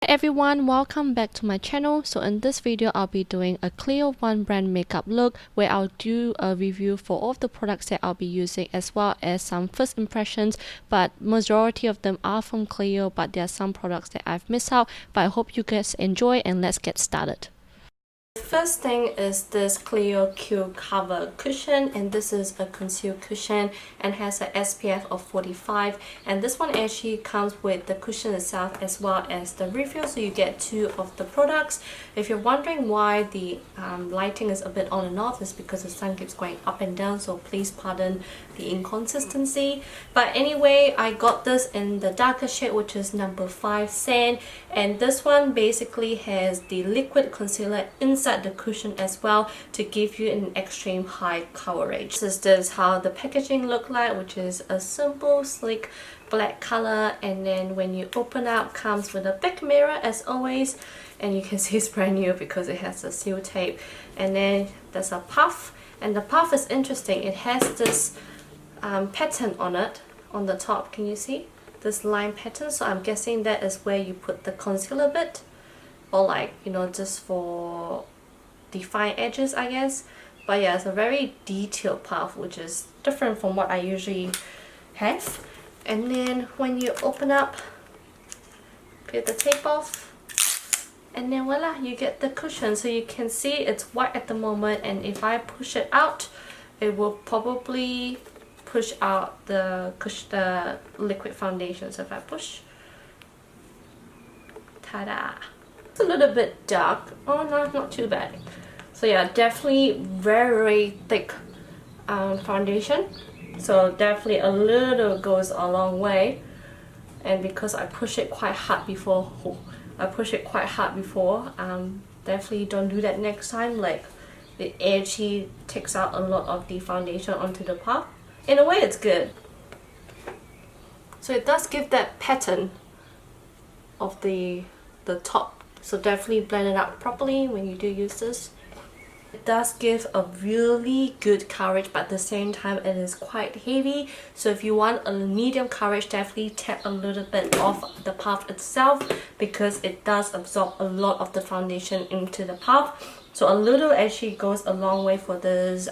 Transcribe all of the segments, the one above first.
everyone, welcome back to my channel. So in this video I'll be doing a Clio One brand makeup look where I'll do a review for all of the products that I'll be using as well as some first impressions, but majority of them are from Clio, but there are some products that I've missed out. But I hope you guys enjoy and let's get started. First thing is this Clio Q cover cushion, and this is a conceal cushion and has a SPF of 45, and this one actually comes with the cushion itself as well as the refill, so you get two of the products. If you're wondering why the lighting is a bit on and off, it's because the sun keeps going up and down, so please pardon the inconsistency. But anyway, I got this in the darker shade, which is number 5 Sand, and this one basically has the liquid concealer inside the cushion as well to give you an extreme high coverage. This is how the packaging look like, which is a simple sleek black color, and then when you open up comes with a big mirror as always, and you can see it's brand new because it has a seal tape. And then there's a puff, and the puff is interesting. It has this pattern on it on the top. Can you see this line pattern? So I'm guessing that is where you put the concealer bit, or like, you know, just for define edges, I guess. But yeah, it's a very detailed puff, which is different from what I usually have. And then when you open up, peel the tape off, and then voila, you get the cushion. So you can see it's white at the moment, and if I push it out, it will probably push out the liquid foundation. So if I push, ta-da! It's a little bit dark. Oh no, not too bad. So yeah, definitely very thick foundation. So definitely a little goes a long way. And because I push it quite hard before, definitely don't do that next time. Like, it actually takes out a lot of the foundation onto the puff. In a way, it's good. So it does give that pattern of the top. So definitely blend it out properly when you do use this. It does give a really good coverage, but at the same time it is quite heavy. So if you want a medium coverage, definitely tap a little bit off the puff itself, because it does absorb a lot of the foundation into the puff. So a little actually goes a long way for this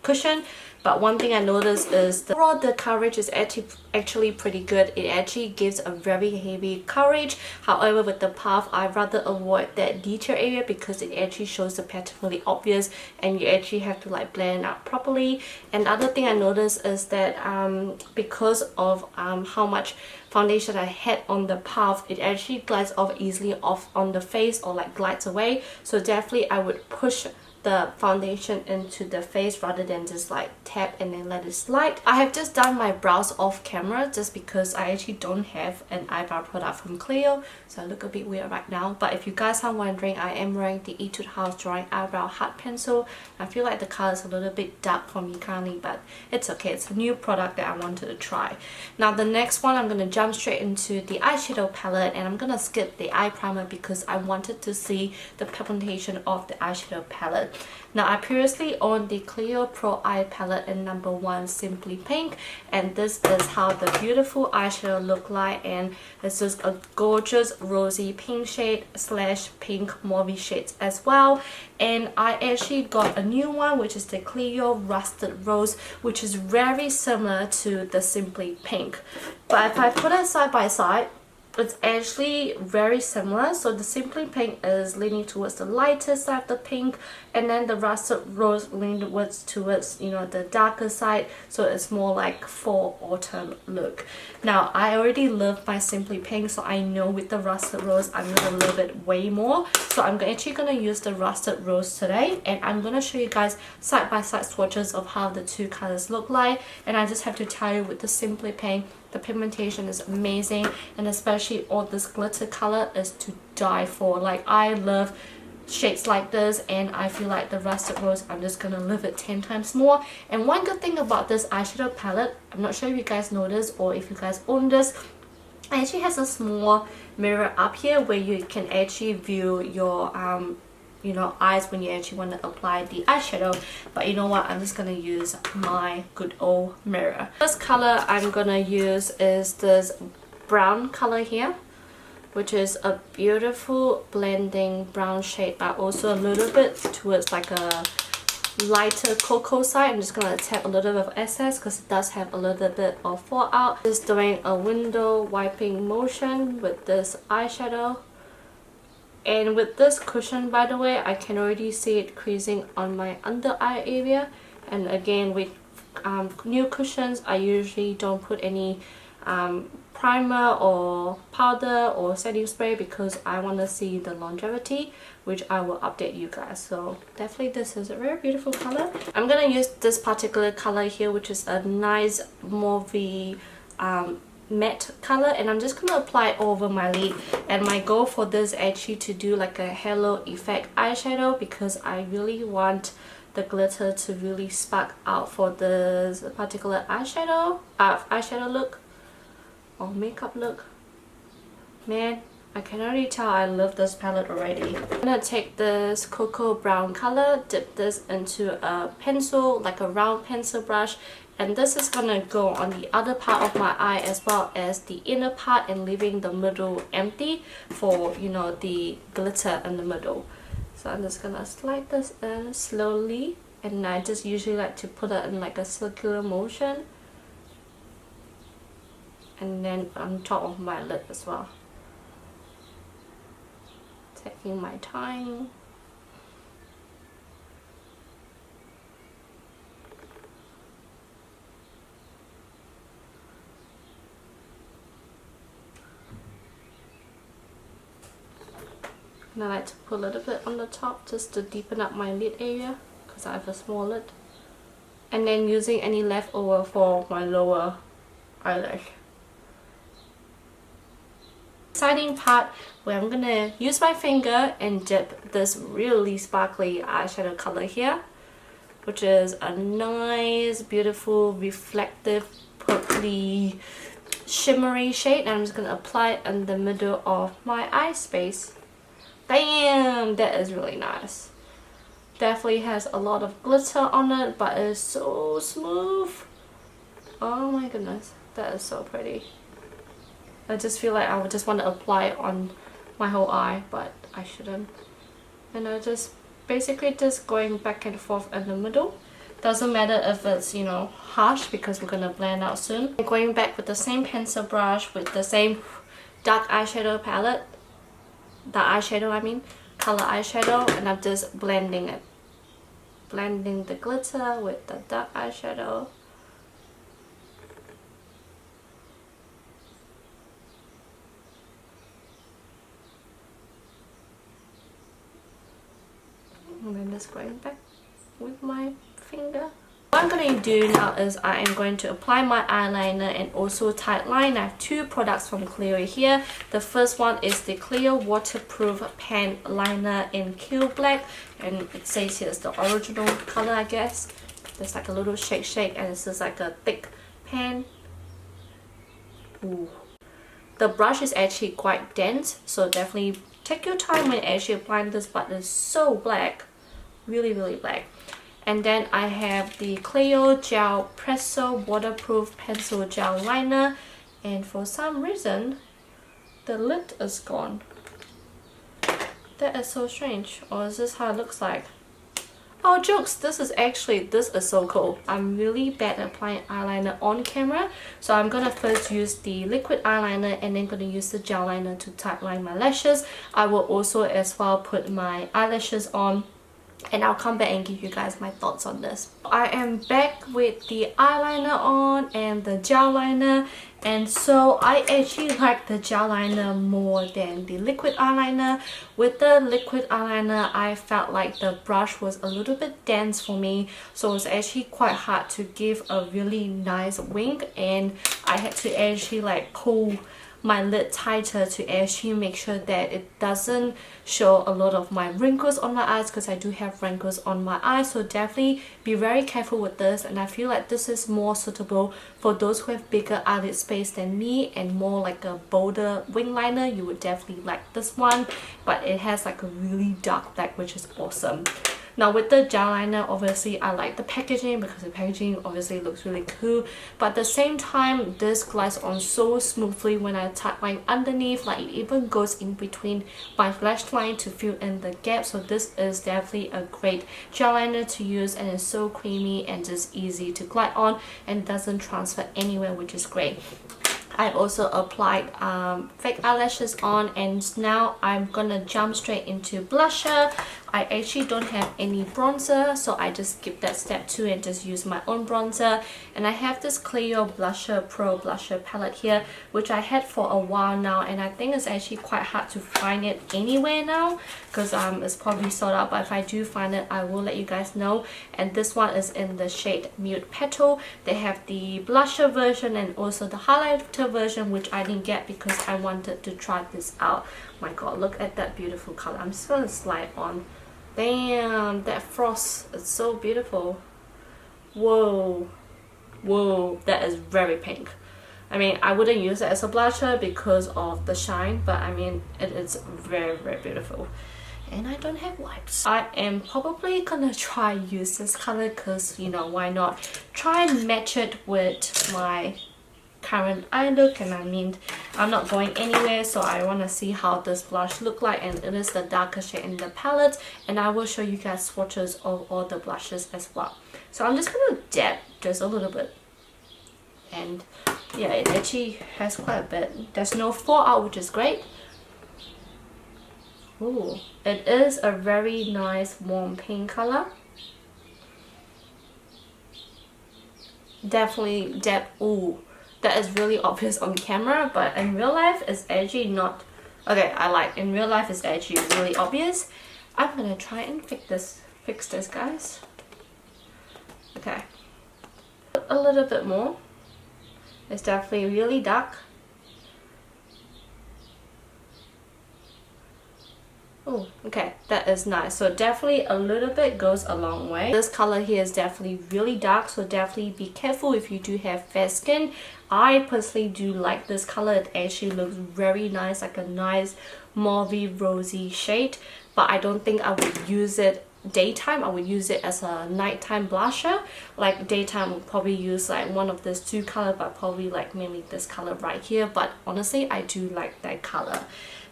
cushion. But one thing I noticed is overall the coverage is actually pretty good. It actually gives a very heavy coverage. However, with the puff, I'd rather avoid that detail area because it actually shows the pattern really obvious, and you actually have to like blend it out properly. And the other thing I noticed is that because of how much foundation I had on the puff, it actually glides off easily off on the face, or like glides away. So definitely I would push the foundation into the face rather than just like tap and then let it slide. I have just done my brows off camera just because I actually don't have an eyebrow product from Clio, so I look a bit weird right now. But if you guys are wondering, I am wearing the Etude House Drawing Eyebrow Hard Pencil. I feel like the color is a little bit dark for me currently, but it's okay. It's a new product that I wanted to try. Now the next one, I'm going to jump straight into the eyeshadow palette, and I'm going to skip the eye primer because I wanted to see the pigmentation of the eyeshadow palette. Now I previously owned the Clio Pro Eye palette in number 1 Simply Pink, and this is how the beautiful eyeshadow look like, and it's just a gorgeous rosy pink shade slash pink mauve shades as well. And I actually got a new one, which is the Clio Rusted Rose, which is very similar to the Simply Pink. But if I put it side by side, it's actually very similar. So the Simply Pink is leaning towards the lighter side of the pink, and then the Rusted Rose leans towards, you know, the darker side. So it's more like fall autumn look. Now I already love my Simply Pink, so I know with the Rusted Rose I'm gonna love it way more. So I'm actually gonna use the Rusted Rose today, and I'm gonna show you guys side by side swatches of how the two colors look like. And I just have to tell you, with the Simply Pink, the pigmentation is amazing, and especially all this glitter color is to die for. Like, I love shades like this, and I feel like the Rusted Rose, I'm just gonna love it 10 times more. And one good thing about this eyeshadow palette, I'm not sure if you guys know this or if you guys own this, it actually has a small mirror up here where you can actually view your you know, eyes when you actually want to apply the eyeshadow. But you know what, I'm just gonna use my good old mirror. First color I'm gonna use is this brown color here. which is a beautiful blending brown shade, but also a little bit towards like a lighter cocoa side. I'm just gonna tap a little bit of excess because it does have a little bit of fallout. Just doing a window wiping motion with this eyeshadow. And with this cushion, by the way, I can already see it creasing on my under eye area. And again, with new cushions, I usually don't put any primer or powder or setting spray because I want to see the longevity, which I will update you guys. So definitely this is a very beautiful color. I'm gonna use this particular color here, which is a nice mauvey matte color, and I'm just gonna apply it over my lid. And my goal for this is actually to do like a halo effect eyeshadow because I really want the glitter to really spark out for this particular eyeshadow look or makeup look. Man, I can already tell I love this palette already. I'm gonna take this cocoa brown color, dip this into a pencil, like a round pencil brush, and this is gonna go on the other part of my eye as well as the inner part, and leaving the middle empty for, you know, the glitter in the middle. So I'm just gonna slide this in slowly, and I just usually like to put it in like a circular motion, and then on top of my lid as well. Taking my time. And I like to put a little bit on the top just to deepen up my lid area because I have a small lid. And then using any leftover for my lower eyelash. Exciting part where I'm gonna use my finger and dip this really sparkly eyeshadow color here, which is a nice, beautiful, reflective, purpley, shimmery shade. And I'm just gonna apply it in the middle of my eye space. Damn, that is really nice. Definitely has a lot of glitter on it, but it's so smooth. Oh my goodness, that is so pretty. I just feel like I would just want to apply it on my whole eye, but I shouldn't. And I just basically just going back and forth in the middle. Doesn't matter if it's, you know, harsh because we're gonna blend out soon. I'm going back with the same pencil brush with the same dark eyeshadow palette. Color eyeshadow, and I'm just blending it. Blending the glitter with the dark eyeshadow. And then just going back with my finger. What I'm going to do now is I am going to apply my eyeliner and also tight line. I have two products from Clio here. The first one is the Clio Waterproof Pen Liner in Q Black, and it says here it's the original color, I guess. There's like a little shake and it's just like a thick pen. Ooh. The brush is actually quite dense, so definitely take your time when actually applying this, but it's so black. Really, really black. And then I have the Clio Gel Presso Waterproof Pencil Gel Liner, and for some reason the lid is gone. That is so strange. Or is this how it looks like? Oh jokes, this is so cool. I'm really bad at applying eyeliner on camera, so I'm gonna first use the liquid eyeliner and then gonna use the gel liner to tight line my lashes. I will also as well put my eyelashes on, and I'll come back and give you guys my thoughts on this. I am back with the eyeliner on and the gel liner, and so I actually like the gel liner more than the liquid eyeliner. With the liquid eyeliner, I felt like the brush was a little bit dense for me, so it's actually quite hard to give a really nice wing, and I had to actually like pull my lid tighter to actually make sure that it doesn't show a lot of my wrinkles on my eyes, because I do have wrinkles on my eyes. So definitely be very careful with this, and I feel like this is more suitable for those who have bigger eyelid space than me and more like a bolder wing liner. You would definitely like this one, but it has like a really dark black, which is awesome. Now with the gel liner, obviously I like the packaging because the packaging obviously looks really cool, but at the same time this glides on so smoothly when I tap line underneath, like it even goes in between my lash line to fill in the gap. So this is definitely a great gel liner to use, and it's so creamy and just easy to glide on and doesn't transfer anywhere, which is great. I've also applied fake eyelashes on, and now I'm gonna jump straight into blusher. I actually don't have any bronzer, so I just skip that step too and just use my own bronzer. And I have this Clio Blusher Pro Blusher palette here, which I had for a while now, and I think it's actually quite hard to find it anywhere now because it's probably sold out, but if I do find it, I will let you guys know. And this one is in the shade Mute Petal. They have the blusher version and also the highlighter version, which I didn't get because I wanted to try this out. My god, look at that beautiful color. I'm just gonna slide on. Damn, that frost is so beautiful. Whoa, whoa, that is very pink. I mean, I wouldn't use it as a blusher because of the shine, but I mean, it is very, very beautiful. And I don't have wipes. I am probably gonna try use this color because, you know, why not? Try and match it with my current eye look, and I mean, I'm not going anywhere, so I want to see how this blush look like, and it is the darker shade in the palette, and I will show you guys swatches of all the blushes as well. So I'm just gonna dab just a little bit, and yeah, it actually has quite a bit. There's no fallout, which is great. Ooh, it is a very nice warm pink color. Definitely dab. Ooh, that is really obvious on camera, but in real life it's actually not. Okay, in real life it's actually really obvious. I'm gonna try and fix this guys. Okay, a little bit more. It's definitely really dark. Oh, okay, that is nice. So definitely a little bit goes a long way. This color here is definitely really dark, so definitely be careful if you do have fair skin. I personally do like this color. It actually looks very nice, like a nice mauvey rosy shade, but I don't think I would use it daytime. I would use it as a nighttime blusher. Like daytime, would probably use like one of these two color, but probably like mainly this color right here. But honestly, I do like that color.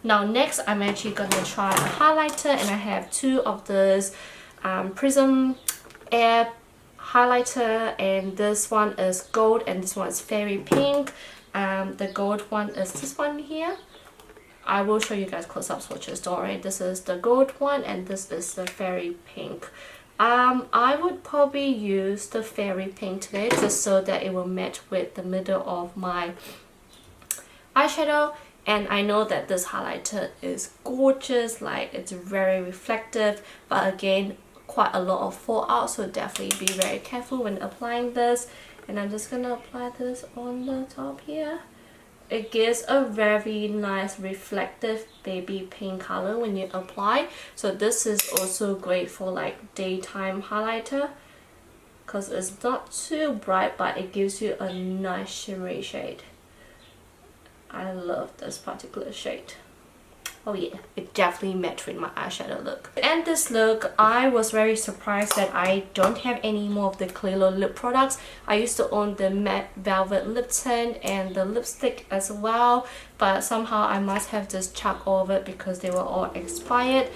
Now next, I'm actually gonna try a highlighter, and I have two of this Prism Air highlighter, and this one is gold and this one is fairy pink. The gold one is this one here. I will show you guys close-up swatches, don't worry. This is the gold one and this is the fairy pink. I would probably use the fairy pink today just so that it will match with the middle of my eyeshadow. And I know that this highlighter is gorgeous, like it's very reflective, but again, quite a lot of fallout, so definitely be very careful when applying this. And I'm just gonna apply this on the top here. It gives a very nice reflective baby pink color when you apply. So this is also great for like daytime highlighter because it's not too bright, but it gives you a nice shimmery shade. I love this particular shade. Oh yeah, it definitely matched with my eyeshadow look. To end this look, I was very surprised that I don't have any more of the Clio lip products. I used to own the matte velvet lip tint and the lipstick as well, but somehow I must have just chucked all of it because they were all expired.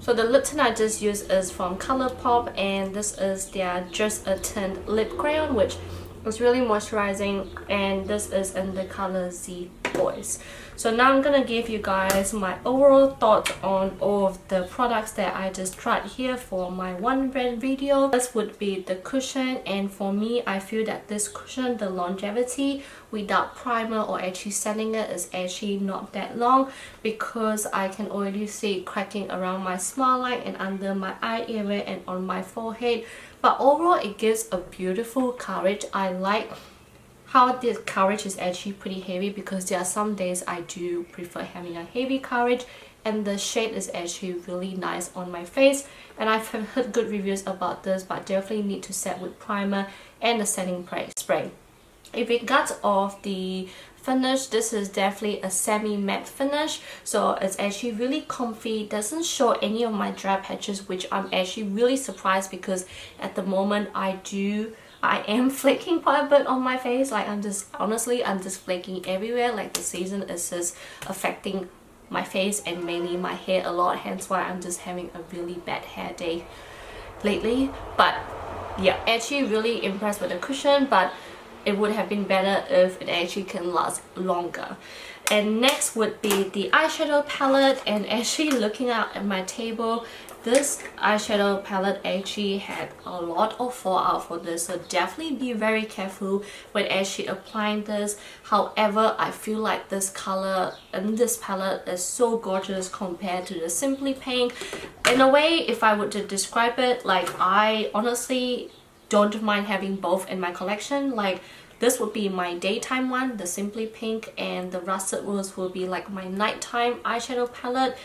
So the lip tint I just used is from Colourpop, and this is their Just a Tint lip crayon, which it's really moisturizing, and this is in the color Z Boys. So now I'm gonna give you guys my overall thoughts on all of the products that I just tried here for my one brand video. This would be the cushion, and for me, I feel that this cushion, the longevity without primer or actually setting it is actually not that long, because I can already see it cracking around my smile line and under my eye area and on my forehead. But overall, it gives a beautiful coverage. I like how this coverage is actually pretty heavy, because there are some days I do prefer having a heavy coverage, and the shade is actually really nice on my face. And I've heard good reviews about this, but definitely need to set with primer and the setting spray. In regards of the finish. This is definitely a semi-matte finish, so it's actually really comfy, doesn't show any of my dry patches, which I'm actually really surprised because at the moment I am flaking quite a bit on my face. Like I'm just flaking everywhere. Like the season is just affecting my face and mainly my hair a lot, hence why I'm just having a really bad hair day lately. But yeah, actually really impressed with the cushion, but it would have been better if it actually can last longer. And next would be the eyeshadow palette, and actually looking at my table, this eyeshadow palette actually had a lot of fallout for this, so definitely be very careful when actually applying this. However, I feel like this color in this palette is so gorgeous compared to the Simply Pink. In a way, if I were to describe it, like I honestly don't mind having both in my collection. Like this would be my daytime one, the Simply Pink, and the Rusted Rose will be like my nighttime eyeshadow palette.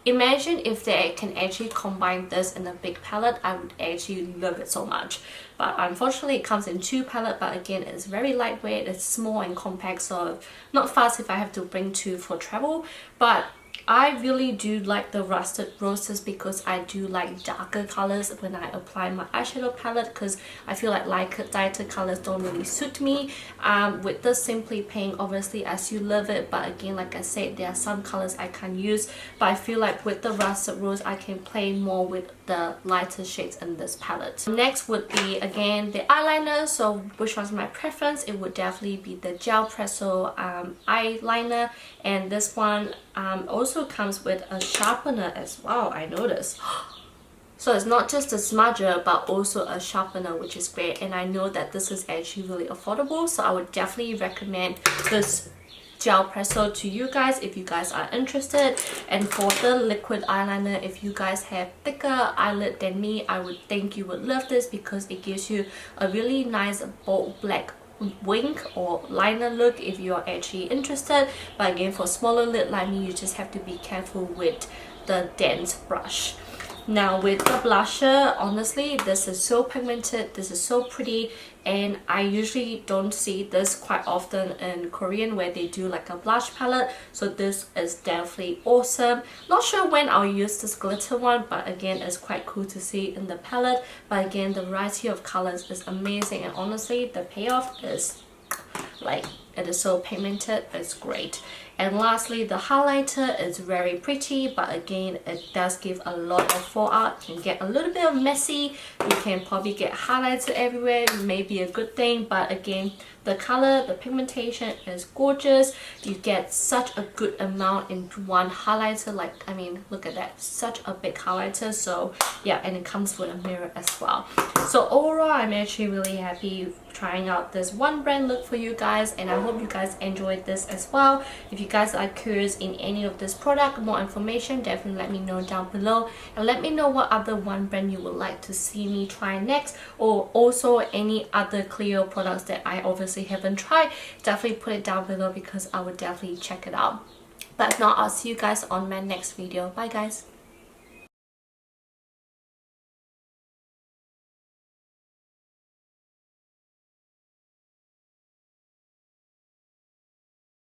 Imagine if they can actually combine this in a big palette, I would actually love it so much. But unfortunately it comes in 2 palettes, but again it's very lightweight, it's small and compact, so not fast if I have to bring 2 for travel. But I really do like the Rusted Roses because I do like darker colors when I apply my eyeshadow palette, because I feel like lighter colors don't really suit me. With the Simply Pink, obviously as you love it, but again like I said, there are some colors I can't use, but I feel like with the Rusted Rose I can play more with the lighter shades in this palette. Next would be again the eyeliner. So which one's my preference? It would definitely be the Gel Presso eyeliner, and this one also comes with a sharpener as well, I noticed. So it's not just a smudger but also a sharpener, which is great, and I know that this is actually really affordable, so I would definitely recommend this Gel Presso to you guys if you guys are interested. And for the liquid eyeliner, if you guys have thicker eyelid than me, I would think you would love this because it gives you a really nice bold black wing or liner look if you're actually interested. But again, for smaller lid like me, you just have to be careful with the dense brush. Now with the blusher, honestly this is so pigmented, this is so pretty, and I usually don't see this quite often in Korean where they do like a blush palette, so this is definitely awesome. Not sure when I'll use this glitter one, but again it's quite cool to see in the palette. But again, the variety of colors is amazing, and honestly the payoff is like, it is so pigmented, it's great. And lastly, the highlighter is very pretty, but again it does give a lot of fallout, can get a little bit of messy, you can probably get highlighter everywhere, may be a good thing, but again the color, the pigmentation is gorgeous. You get such a good amount in one highlighter, like I mean look at that, such a big highlighter. So yeah, and it comes with a mirror as well. So overall I'm actually really happy trying out this one brand look for you guys, and I hope you guys enjoyed this as well. If you guys are curious in any of this product, more information, definitely let me know down below, and let me know what other one brand you would like to see me try next, or also any other Clio products that I obviously haven't tried. Definitely put it down below because I would definitely check it out. But if not, I'll see you guys on my next video. Bye guys.